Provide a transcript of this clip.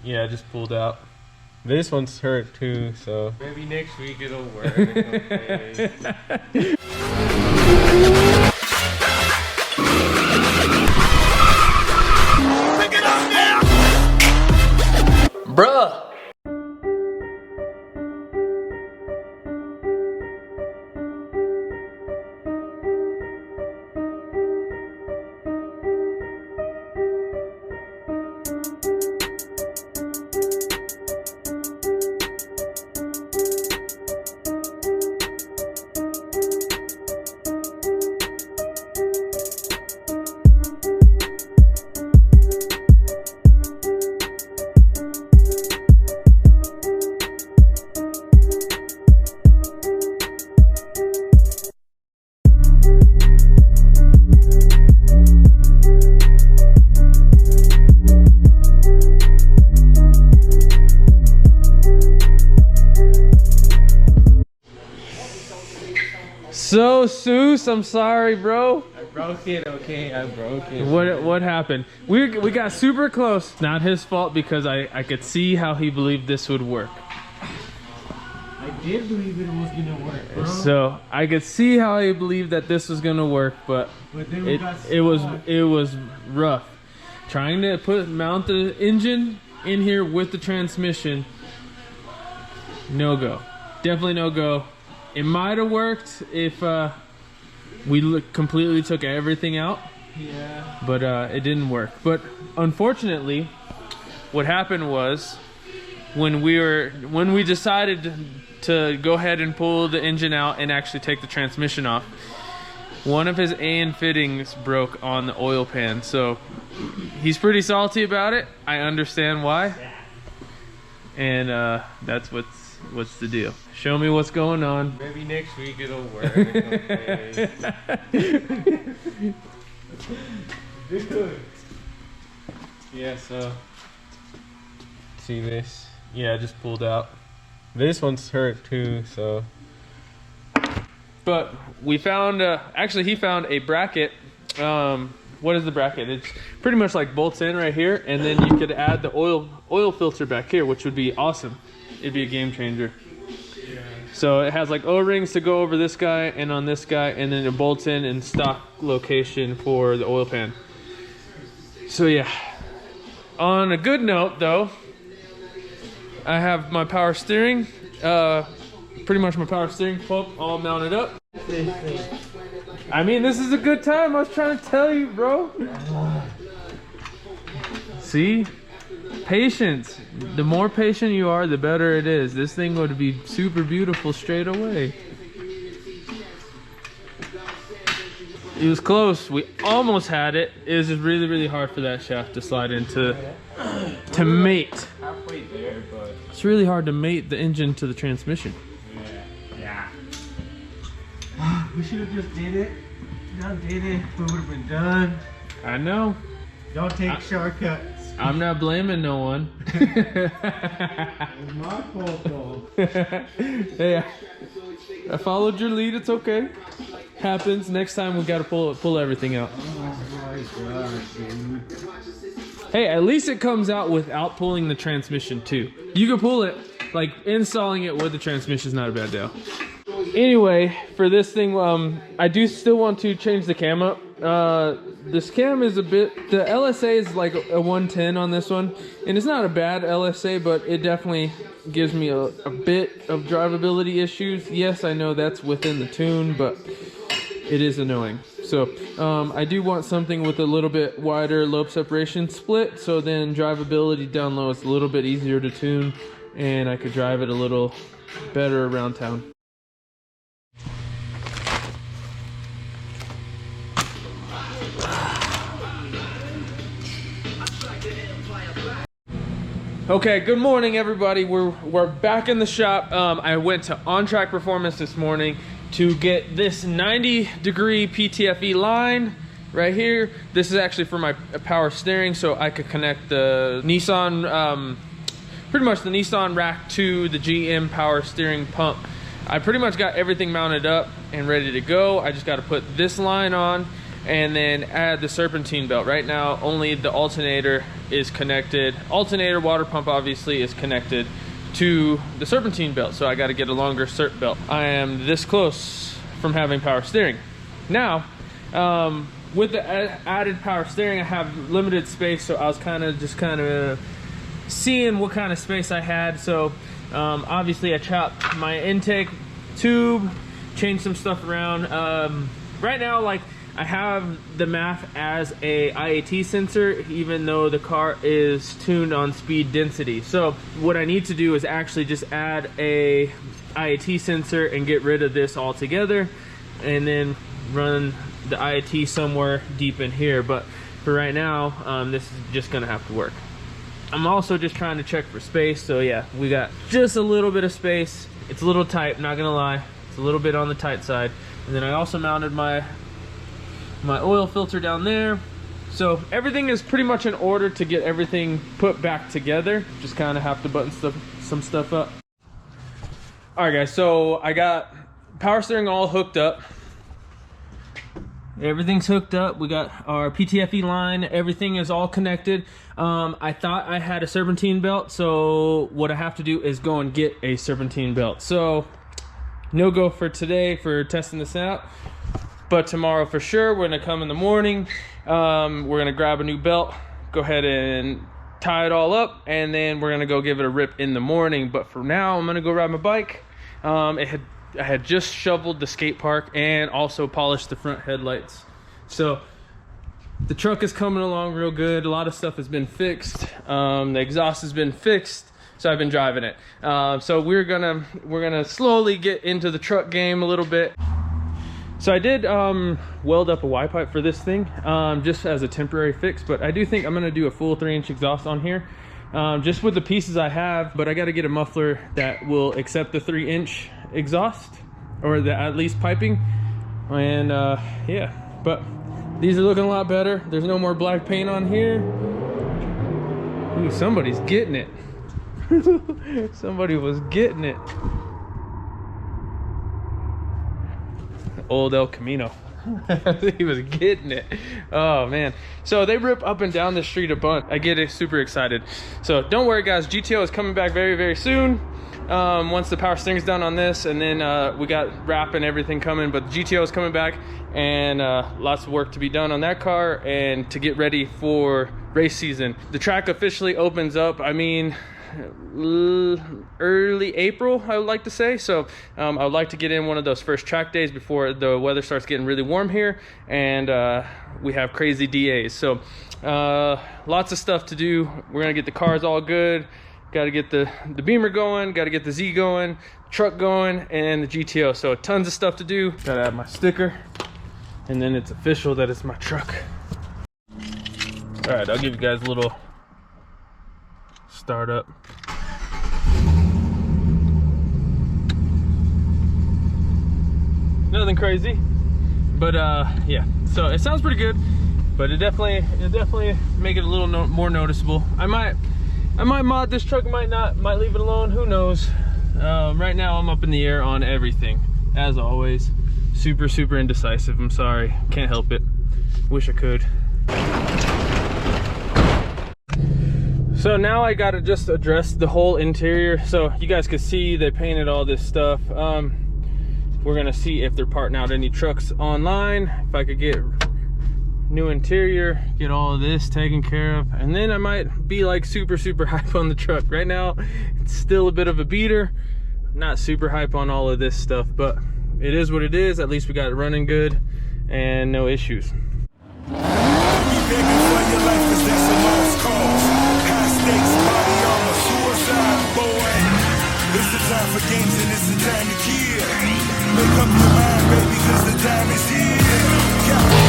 Yeah, I just pulled out. This one's hurt too, so maybe next week it'll work. Okay. bruh. So Seuss, I'm sorry, bro. I broke it, okay? I broke it. What happened? We got super close. Not his fault because I could see how he believed this would work. I did believe it was gonna work, bro. So I could see how he believed that this was gonna work, but then it was rough. Trying to mount the engine in here with the transmission. No go. Definitely no go. It might have worked if we completely took everything out. Yeah. But it didn't work. But unfortunately, what happened was when we decided to go ahead and pull the engine out and actually take the transmission off, one of his AN fittings broke on the oil pan. So he's pretty salty about it. I understand why. And that's what's the deal. Show me what's going on. Maybe next week it'll work. Okay. Dude. Yeah, so see this? Yeah, I just pulled out. This one's hurt too, so. But we found, actually he found a bracket. What is the bracket? It's pretty much like bolts in right here, and then you could add the oil filter back here, which would be awesome. It'd be a game changer. Yeah. So it has like O-rings to go over this guy and on this guy, and then it bolts in stock location for the oil pan. So yeah. On a good note though, I have my power steering, pretty much my power steering pump all mounted up. I mean, this is a good time. I was trying to tell you, bro. See? Patience. The more patient you are, the better it is. This thing would be super beautiful straight away. It was close. We almost had it. It was just really, really hard for that shaft to slide into, to mate. Halfway there, but It's really hard to mate the engine to the transmission. yeah. We should have just did it. Did it. We would have been done. I know. Don't take shortcuts. I'm not blaming no one. It's my fault though. Hey, I followed your lead. It's okay. Happens. Next time we gotta pull everything out. Oh my god, dude. Hey, at least it comes out without pulling the transmission too. You can pull it, like installing it with the transmission is not a bad deal. Anyway, for this thing, I do still want to change the cam up. This cam is a bit, the LSA is like a 110 on this one, and it's not a bad LSA, but it definitely gives me a bit of drivability issues. Yes, I know that's within the tune, but it is annoying. So I do want something with a little bit wider lobe separation split, so then drivability down low is a little bit easier to tune, and I could drive it a little better around town. Okay, good morning everybody. We're back in the shop. I went to On Track Performance this morning to get this 90-degree PTFE line right here. This is actually for my power steering, so I could connect the Nissan, pretty much the Nissan rack to the GM power steering pump. I pretty much got everything mounted up and ready to go. I just got to put this line on. and then add the serpentine belt. Right now, only the alternator is connected. Alternator, water pump obviously is connected to the serpentine belt, so I got to get a longer serp belt. I am this close from having power steering. Now, with the added power steering, I have limited space, so I was kind of seeing what kind of space I had. So obviously I chopped my intake tube, changed some stuff around. Right now, like, I have the MAF as a IAT sensor, even though the car is tuned on speed density. So what I need to do is actually just add a IAT sensor and get rid of this altogether, and then run the IAT somewhere deep in here. But for right now, this is just gonna have to work. I'm also just trying to check for space. So yeah, we got just a little bit of space. It's a little tight, not gonna lie. It's a little bit on the tight side. And then I also mounted my oil filter down there. So everything is pretty much in order to get everything put back together. Just kind of have to button some stuff up. All right guys, so I got power steering all hooked up. Everything's hooked up. We got our PTFE line. Everything is all connected. I thought I had a serpentine belt, so what I have to do is go and get a serpentine belt. So no go for today for testing this out. But tomorrow for sure, we're gonna come in the morning. We're gonna grab a new belt, go ahead and tie it all up, and then we're gonna go give it a rip in the morning. But for now, I'm gonna go ride my bike. I had just shoveled the skate park and also polished the front headlights. So the truck is coming along real good. A lot of stuff has been fixed. The exhaust has been fixed, so I've been driving it. So we're gonna slowly get into the truck game a little bit. So I did weld up a Y pipe for this thing, just as a temporary fix, but I do think I'm gonna do a full 3-inch exhaust on here, just with the pieces I have. But I got to get a muffler that will accept the 3-inch exhaust, or the at least piping. And yeah, but these are looking a lot better. There's no more black paint on here. Ooh, somebody's getting it. Somebody was getting it. Old El Camino. He was getting it. Oh man, so they rip up and down the street a bunch. I get super excited. So don't worry guys, GTO is coming back very, very soon. Once the power steering's done on this, and then we got wrap and everything coming, but the GTO is coming back, and lots of work to be done on that car and to get ready for race season. The track officially opens up, I mean, early April, I would like to say. So I would like to get in one of those first track days before the weather starts getting really warm here, and we have crazy DAs. So lots of stuff to do. We're gonna get the cars all good. Got to get the Beamer going, got to get the Z going, truck going, and the GTO. So tons of stuff to do. Got to add my sticker, and then it's official that it's my truck. All right, I'll give you guys a little startup. Nothing crazy, but yeah. So it sounds pretty good, but it definitely make it a little more noticeable. I might mod this truck, might not, might leave it alone, who knows. Right now I'm up in the air on everything, as always. Super indecisive, I'm sorry, can't help it. Wish I could. So now I gotta just address the whole interior. So you guys can see they painted all this stuff. We're gonna see if they're parting out any trucks online, if I could get new interior, get all of this taken care of, and then I might be like super hype on the truck. Right now it's still a bit of a beater. I'm not super hype on all of this stuff, but it is what it is. At least we got it running good and no issues. It's the time for games and it's the time to kill. Make up your mind, baby, cause the time is here.